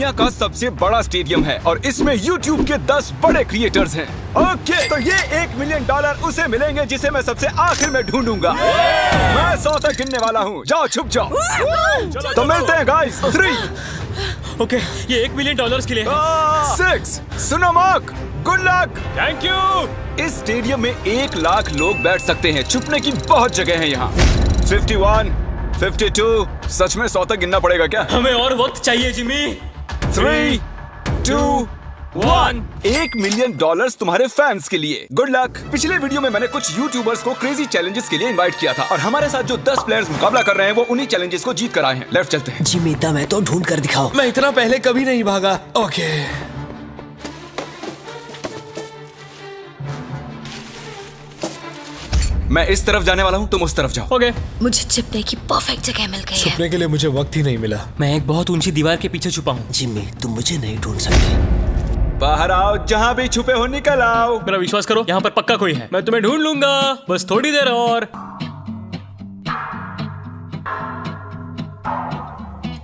दुनिया का सबसे बड़ा स्टेडियम है और इसमें YouTube के 10 बड़े क्रिएटर्स हैं। ओके, तो ये $1 मिलियन उसे मिलेंगे जिसे मैं सबसे आखिर में ढूंढूंगा। मैं 100 तक गिनने वाला हूँ। जाओ, छुप जाओ। तो मिलते हैं गाइस। 3 ओके, ये $1 मिलियन के लिए है। 6 सुनो mark, good luck. Thank you. इस स्टेडियम में 1 लाख लोग बैठ सकते हैं। छुपने की बहुत जगह है यहाँ। 51, 52, सच में 100 तक गिनना पड़ेगा क्या? हमें और वक्त चाहिए जिमी। 3, 2, 1। $1 मिलियन तुम्हारे फैंस के लिए। Good luck. पिछले वीडियो में मैंने कुछ यूट्यूबर्स को क्रेजी चैलेंजेस के लिए इनवाइट किया था और हमारे साथ जो 10 प्लेयर्स मुकाबला कर रहे हैं वो उन्हीं चैलेंजेस को जीत कर आए हैं। लेफ्ट चलते हैं। जिमी, दम है तो ढूंढ कर दिखाओ। मैं इतना पहले कभी नहीं भागा। ओके, मैं इस तरफ जाने वाला हूँ, तुम उस तरफ जाओ। ओके। मुझे छिपने की परफेक्ट जगह मिल गई है। छुपने के लिए मुझे वक्त ही नहीं मिला। मैं एक बहुत ऊंची दीवार के पीछे छुपा हूँ। जिमी, तुम मुझे नहीं ढूंढ सकते। बाहर आओ, जहाँ भी छुपे हो निकल आओ। मेरा विश्वास करो, यहाँ पर पक्का कोई है। मैं तुम्हें ढूंढ लूंगा, बस थोड़ी देर और।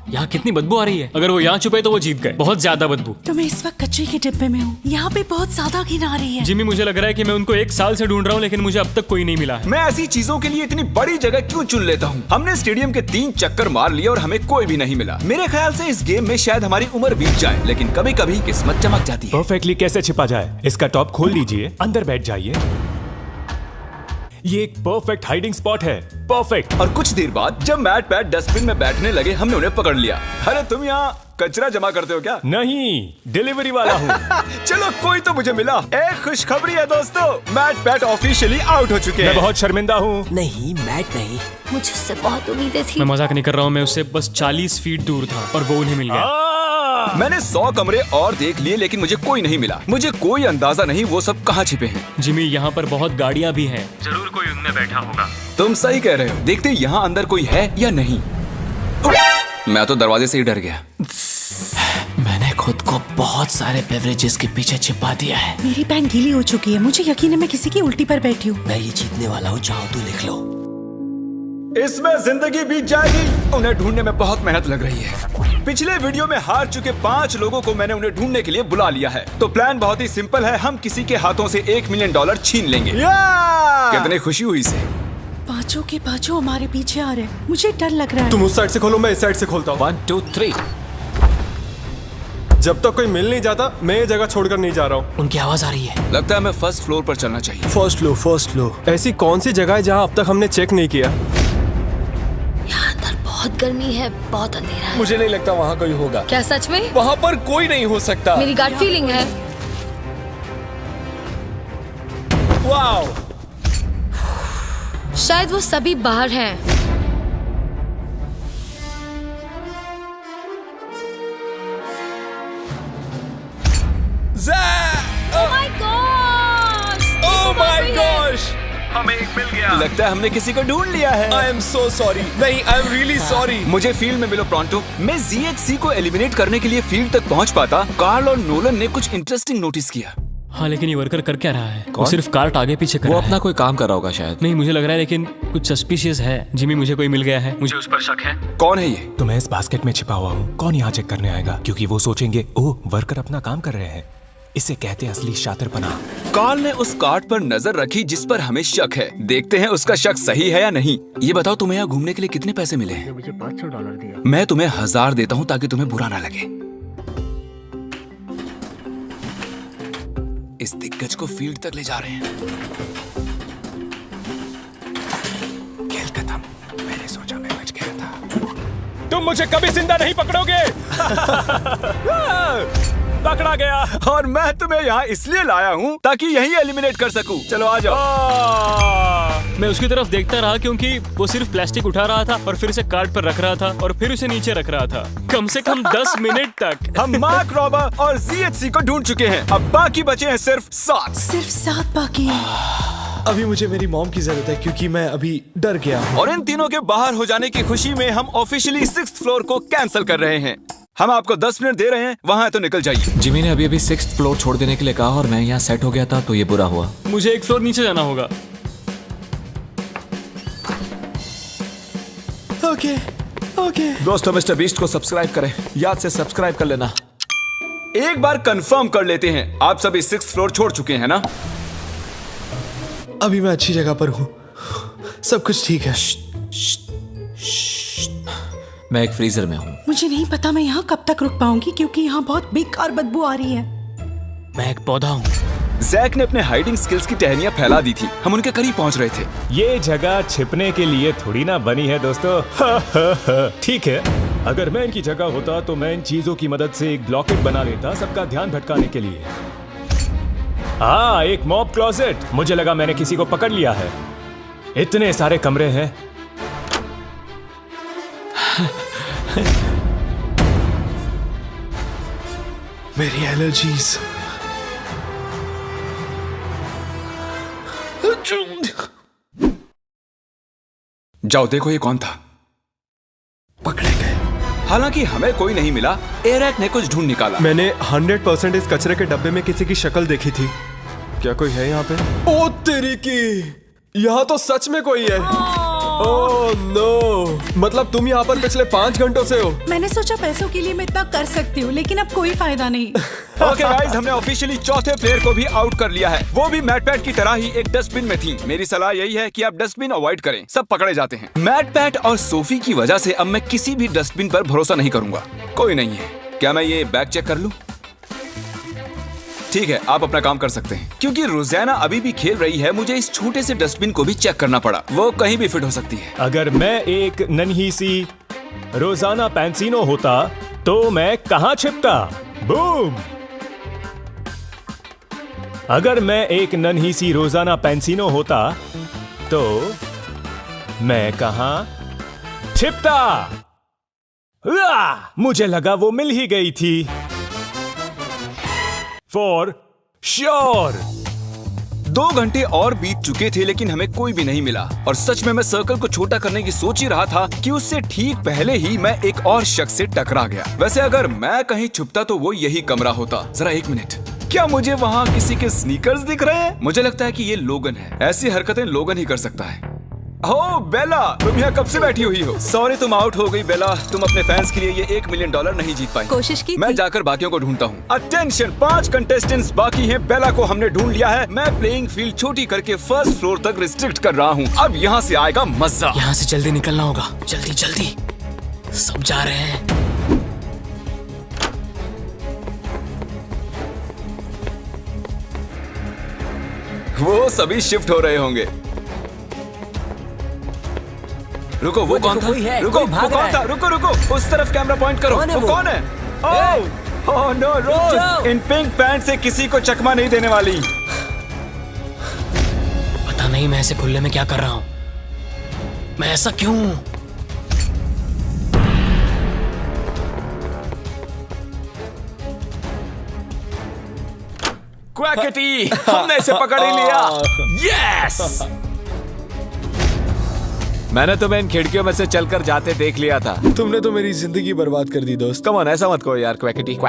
यहाँ कितनी बदबू आ रही है। अगर वो यहाँ छुपे तो वो जीत गए। बहुत ज्यादा बदबू। तो मैं इस वक्त कचरे के डिब्बे में हूँ। यहाँ पे बहुत ज्यादा घिन आ रही है। जिमी, मुझे लग रहा है कि मैं उनको 1 साल से ढूंढ रहा हूँ लेकिन मुझे अब तक कोई नहीं मिला है। मैं ऐसी चीजों के लिए इतनी बड़ी जगह क्यों चुन लेता हूँ? हमने स्टेडियम के 3 चक्कर मार लिए और हमें कोई भी नहीं मिला। मेरे ख्याल से इस गेम में शायद हमारी उम्र बीत जाए, लेकिन कभी कभी किस्मत चमक जाती है। परफेक्टली कैसे छिपा जाए? इसका टॉप खोल लीजिए, अंदर बैठ जाइए। ये एक परफेक्ट हाइडिंग स्पॉट है। परफेक्ट। और कुछ देर बाद जब मैट पैट डस्टबिन में बैठने लगे, हमने उन्हें पकड़ लिया। अरे तुम यहाँ कचरा जमा करते हो क्या? नहीं, डिलीवरी वाला हूँ। चलो, कोई तो मुझे मिला। एक खुशखबरी है दोस्तों, मैट पैट ऑफिशियली आउट हो चुके हैं। मैं बहुत शर्मिंदा हूँ। नहीं, मैट नहीं। मुझे उससे बहुत उम्मीदें थी। मैं मजाक नहीं कर रहा हूँ, मैं उससे बस 40 फीट दूर था और वो उन्हें मिल गया। मैंने 100 कमरे और देख लिए लेकिन मुझे कोई नहीं मिला। मुझे कोई अंदाजा नहीं वो सब कहाँ छिपे हैं। जिमी, यहाँ पर बहुत गाड़ियाँ भी हैं। जरूर कोई उनमें बैठा होगा। तुम सही कह रहे हो। देखते यहाँ अंदर कोई है या नहीं। मैं तो दरवाजे से ही डर गया। मैंने खुद को बहुत सारे बेवरेजेस के पीछे छिपा दिया है। मेरी पैंट गीली हो चुकी है। मुझे यकीन है मैं किसी की उल्टी पर बैठी हूँ। मैं ये जीतने वाला हूँ, चाहो तो लिख लो। इसमें जिंदगी बीत जाएगी। उन्हें ढूंढने में बहुत मेहनत लग रही है। पिछले वीडियो में हार चुके 5 लोगों को मैंने उन्हें ढूंढने के लिए बुला लिया है। तो प्लान बहुत ही सिंपल है। हम किसी के हाथों से $1 मिलियन छीन लेंगे। कितनी खुशी हुई इसे। पांचों के पांचों हमारे पीछे आ रहे हैं। मुझे डर लग रहा है। तुम उस साइड से खोलो, मैं इस साइड से खोलता हूँ। 1, 2, 3। जब तक कोई मिल नहीं जाता, मैं ये जगह छोड़कर नहीं जा रहा हूँ। उनकी आवाज आ रही है। लगता है हमें फर्स्ट फ्लोर पर चलना चाहिए। First flow. ऐसी कौन सी जगह है जहाँ अब तक हमने चेक नहीं किया? यहाँ अंदर बहुत गर्मी है, बहुत अंधेरा है। मुझे नहीं लगता वहाँ कोई होगा। क्या सच में? वहाँ पर कोई नहीं हो सकता। मेरी गट फीलिंग है। वाओ, शायद वो सभी बाहर हैं। Oh my gosh! Oh my gosh! हमें एक मिल गया। लगता है हमने किसी को ढूंढ लिया है। I am so sorry. नहीं, I am really sorry. मुझे फील्ड में मिलो प्रॉन्टो। मैं ZHC को एलिमिनेट करने के लिए फील्ड तक पहुंच पाता। कार्ल और नोलन ने कुछ इंटरेस्टिंग नोटिस किया। हाँ, लेकिन ये वर्कर कर क्या रहा है? वो सिर्फ कार्ट आगे पीछे कर रहा है। अपना कोई काम कर रहा होगा शायद। नहीं, मुझे लग रहा है लेकिन कुछ सस्पिशियस है। जिमी, मुझे कोई मिल गया है, मुझे उस पर शक है। कौन है ये? तो मैं इस बास्केट में छिपा हुआ हूँ। कौन यहाँ चेक करने आएगा? क्योंकि वो सोचेंगे, ओह, वर्कर अपना काम कर रहे हैं। इसे कहते हैं असली शातिरपना। कार्ल ने उस कार्ड पर नजर रखी जिस पर हमें शक है। देखते हैं उसका शक सही है या नहीं। ये बताओ, तुम्हें यहाँ घूमने के लिए कितने पैसे मिले हैं? मुझे $500 दिया। मैं तुम्हें 1000 देता हूँ ताकि तुम्हें बुरा ना लगे। इस दिग्गज को फील्ड तक ले जा रहे हैं। खेल खत्म। मैंने सोचा मैं बच गया था। तुम मुझे कभी जिंदा नहीं पकड़ोगे। पकड़ा गया। और मैं तुम्हें यहाँ इसलिए लाया हूँ ताकि यही एलिमिनेट कर सकूं। चलो आ जाओ। मैं उसकी तरफ देखता रहा क्योंकि वो सिर्फ प्लास्टिक उठा रहा था और फिर उसे कार्ट पर रख रहा था और फिर उसे नीचे रख रहा था, कम से कम 10 मिनट तक। हम मार्क रॉबर और ZHC को ढूंढ चुके हैं। अब बाकी बचे हैं सिर्फ 7। सिर्फ 7 बाकी हैं। अभी मुझे मेरी मॉम की जरूरत है क्योंकि मैं अभी डर गया हूँ। और इन तीनों के बाहर हो जाने की खुशी में हम ऑफिशियली 6th फ्लोर को कैंसिल कर रहे हैं। हम आपको 10 मिनट दे रहे हैं, वहाँ तो निकल जाइए। जिमी ने अभी 6th फ्लोर छोड़ देने के लिए कहा और मैं यहाँ सेट हो गया था तो ये बुरा हुआ। मुझे 1 फ्लोर नीचे जाना होगा। ओके, ओके दोस्तों मिस्टर बीस्ट को सब्सक्राइब करें, याद से सब्सक्राइब कर लेना। एक बार कंफर्म कर लेते हैं, आप सभी 6th फ्लोर छोड़ चुके हैं ना? अभी मैं अच्छी जगह पर हूँ, सब कुछ ठीक है। मैं एक फ्रीजर में हूँ। मुझे नहीं पता मैं यहाँ कब तक रुक पाऊंगी क्योंकि यहाँ बहुत बेकार बदबू आ रही है। मैं एक पौधा हूँ। जैक ने अपने हाइडिंग स्किल्स की टहनियां फैला दी थी, हम उनके करीब पहुंच रहे थे। ये जगह छिपने के लिए थोड़ी ना बनी है दोस्तों। ठीक है, अगर मैं इनकी जगह होता तो मैं इन चीजों की मदद से एक ब्लॉकेट बना लेता सबका ध्यान भटकाने के लिए। हाँ, एक मॉब क्लोजेट। मुझे लगा मैंने किसी को पकड़ लिया है। इतने सारे कमरे हैं। मेरी एलर्जीज। जाओ देखो ये कौन था। पकड़े गए। हालांकि हमें कोई नहीं मिला, एरैक ने कुछ ढूंढ निकाला। मैंने 100% इस कचरे के डब्बे में किसी की शक्ल देखी थी। क्या कोई है यहाँ पे? ओ तेरी की, यहाँ तो सच में कोई है। ओह नो, मतलब तुम यहाँ पर पिछले 5 घंटों से हो। मैंने सोचा पैसों के लिए मैं इतना कर सकती हूँ, लेकिन अब कोई फायदा नहीं। ओके गाइस, हमने ऑफिशियली चौथे प्लेयर को भी आउट कर लिया है। वो भी मैट पैट की तरह ही एक डस्टबिन में थी। मेरी सलाह यही है कि आप डस्टबिन अवॉइड करें, सब पकड़े जाते हैं। मैट पैट और सोफी की वजह से अब मैं किसी भी डस्टबिन पर भरोसा नहीं करूंगा। कोई नहीं है। क्या मैं ये बैग चेक कर लूं? ठीक है, आप अपना काम कर सकते हैं। क्योंकि रोजाना अभी भी खेल रही है, मुझे इस छोटे से डस्टबिन को भी चेक करना पड़ा। वो कहीं भी फिट हो सकती है। अगर मैं एक नन्ही सी रोजाना पैंसिनो होता तो मैं कहाँ छिपता? बूम! अगर मैं एक नन्ही सी रोजाना पैंसिनो होता तो मैं कहाँ छिपता? मुझे लगा वो मिल ही गई थी। For sure. 2 घंटे और बीत चुके थे लेकिन हमें कोई भी नहीं मिला। और सच में मैं सर्कल को छोटा करने की सोच ही रहा था कि उससे ठीक पहले ही मैं एक और शख्स से टकरा गया। वैसे अगर मैं कहीं छुपता तो वो यही कमरा होता। जरा 1 मिनट, क्या मुझे वहाँ किसी के स्नीकर्स दिख रहे हैं? मुझे लगता है कि ये लोगन है। ऐसी हरकतें लोगन ही कर सकता है। ओह बेला, तुम यहाँ कब से बैठी हुई हो? सॉरी तुम आउट हो गई बेला। तुम अपने फैंस के लिए ये $1 मिलियन नहीं जीत पाई। कोशिश की मैं थी। जाकर बाकियों को ढूंढता हूँ। अटेंशन, 5 कंटेस्टेंट्स बाकी हैं। बेला को हमने ढूंढ लिया है। मैं प्लेइंग फील्ड छोटी करके 1st फ्लोर तक रिस्ट्रिक्ट कर रहा हूँ। अब यहाँ से आएगा मजा। यहाँ से जल्दी निकलना होगा। जल्दी जल्दी, सब जा रहे हैं। वो सभी शिफ्ट हो रहे होंगे। रुको, वो कौन था? रुको, वो कौन था? रुको रुको, उस तरफ कैमरा पॉइंट करो। वो कौन है? ओह नो, रोज इन पिंक पैंट से किसी को चकमा नहीं देने वाली। पता नहीं मैं ऐसे खुले में क्या कर रहा हूँ। मैं ऐसा क्यों? क्वैकेटी, हमने इसे पकड़ ही लिया। यस! मैंने तुम्हें इन खिड़कियों में से चलकर जाते देख लिया था। तुमने तो मेरी जिंदगी बर्बाद कर दी दोस्त। कम ऑन, ऐसा मत कहो यार क्वैकेटी। एक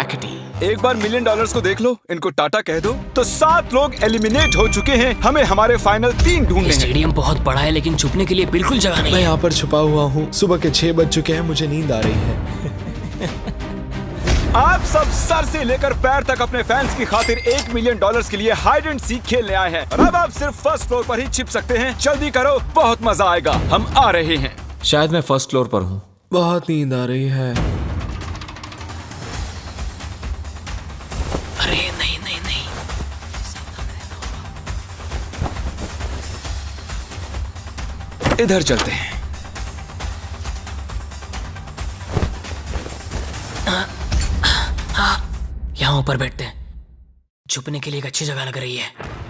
बार $1 मिलियन को देख लो, इनको टाटा कह दो। तो 7 लोग एलिमिनेट हो चुके हैं। हमें हमारे फाइनल 3 ढूंढने हैं। स्टेडियम बहुत बड़ा है लेकिन छुपने के लिए बिल्कुल जगह नहीं मैं है। यहाँ पर छुपा हुआ हूँ। सुबह के 6 बज चुके हैं, मुझे नींद आ रही है। आप सब सर से लेकर पैर तक अपने फैंस की खातिर $1 मिलियन के लिए हाइड एंड सीक खेलने आए हैं। और अब आप सिर्फ 1st फ्लोर पर ही छिप सकते हैं। जल्दी करो, बहुत मजा आएगा। हम आ रहे हैं। शायद मैं 1st फ्लोर पर हूँ। बहुत नींद आ रही है। अरे नहीं नहीं नहीं, इधर चलते हैं। यहाँ ऊपर बैठते हैं। छुपने के लिए एक अच्छी जगह लग रही है।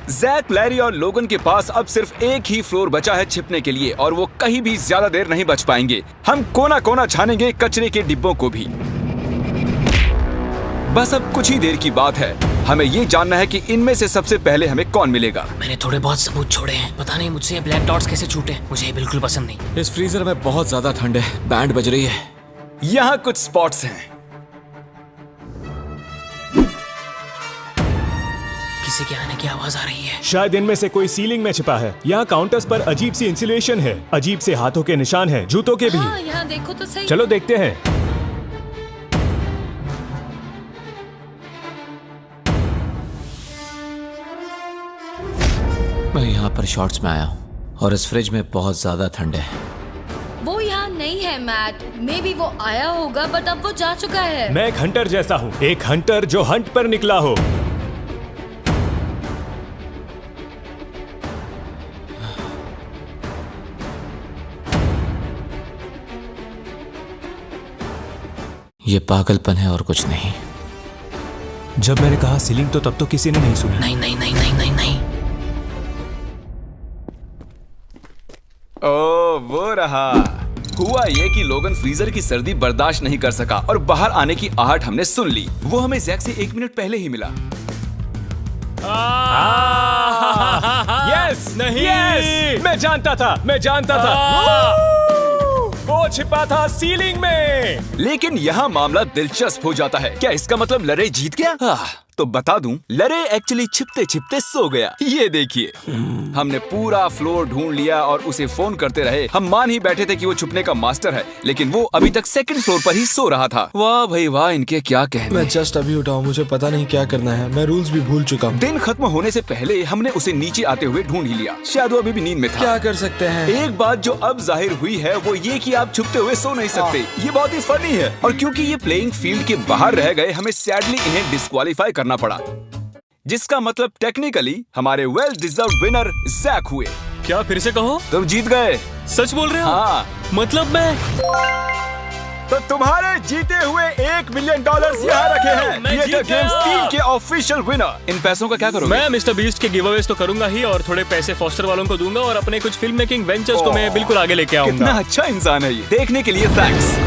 जैक, लैरी और लोगन के पास अब सिर्फ एक ही फ्लोर बचा है छिपने के लिए और वो कहीं भी ज्यादा देर नहीं बच पाएंगे। हम कोना कोना छानेंगे, कचरे के डिब्बों को भी। बस अब कुछ ही देर की बात है। हमें ये जानना है कि इनमें से सबसे पहले हमें कौन मिलेगा। मैंने थोड़े बहुत सबूत छोड़े हैं। पता नहीं मुझसे ये ब्लैक डॉट्स कैसे छूटे। मुझे ये बिल्कुल पसंद नहीं। इस फ्रीजर में बहुत ज्यादा ठंड है। बैंड बज रही है। यहाँ कुछ स्पॉट्स हैं। किसी के आने की आवाज आ रही है। शायद इनमें से कोई सीलिंग में छिपा है। यहाँ काउंटर्स पर अजीब सी इंसुलेशन है, अजीब से हाथों के निशान हैं, जूतों के भी। हाँ, यहाँ देखो तो सही। चलो देखते हैं। मैं यहाँ पर शॉर्ट्स में आया हूँ और इस फ्रिज में बहुत ज्यादा ठंड है। वो यहाँ नहीं है मैट। मे बी वो आया होगा बट अब वो जा चुका है। मैं एक हंटर जैसा हूँ, एक हंटर जो हंट पर निकला हो। ये पागलपन है और कुछ नहीं। जब मैंने कहा सीलिंग तो तब तो किसी ने नहीं सुना। नहीं नहीं नहीं नहीं नहीं नहीं। ओ वो रहा। हुआ ये कि लोगन फ्रीजर की सर्दी बर्दाश्त नहीं कर सका और बाहर आने की आहट हमने सुन ली। वो हमें जैक से 1 मिनट पहले ही मिला। यस नहीं, यस मैं जानता था, मैं जानता था। वो छिपा था सीलिंग में। लेकिन यहाँ मामला दिलचस्प हो जाता है। क्या इसका मतलब लरे जीत गया? तो बता दूं, लरे एक्चुअली छिपते छिपते सो गया। ये देखिए, हमने पूरा फ्लोर ढूंढ लिया और उसे फोन करते रहे। हम मान ही बैठे थे कि वो छुपने का मास्टर है, लेकिन वो अभी तक 2nd फ्लोर पर ही सो रहा था। वाह भाई वाह, इनके क्या कहने। मैं जस्ट अभी उठा हूँ, मुझे पता नहीं क्या करना है। मैं रूल्स भी भूल चुका हूँ। दिन खत्म होने से पहले हमने उसे नीचे आते हुए ढूंढ ही लिया। शायद वो अभी भी नींद में था। क्या कर सकते हैं? एक बात जो अब जाहिर हुई है वो ये कि आप छुपते हुए सो नहीं सकते। ये बहुत ही फनी है। और क्योंकि ये प्लेइंग फील्ड के बाहर रह गए, हमें सैडली इन्हें डिस्क्वालीफाई करना पड़ा, जिसका मतलब टेक्निकली हमारे वेल डिजर्व विनर जैक हुए। क्या फिर से कहो? तुम जीत गए। सच बोल रहे हो? हाँ। मतलब मैं तो तुम्हारे जीते हुए $1 मिलियन यहाँ रखे हैं। मैं क्रिएटर जीत गया। गेम्स 3 के ऑफिशियल विनर। इन पैसों का क्या करोगे? मैं मिस्टर बीस्ट के गिवअवेज तो करूंगा ही, और थोड़े पैसे फॉस्टर वालों को दूंगा, और अपने कुछ फिल्म मेकिंग वेंचर्स को मैं बिल्कुल आगे लेके कितना आऊंगा। अच्छा इंसान है ये। देखने के लिए थैंक्स।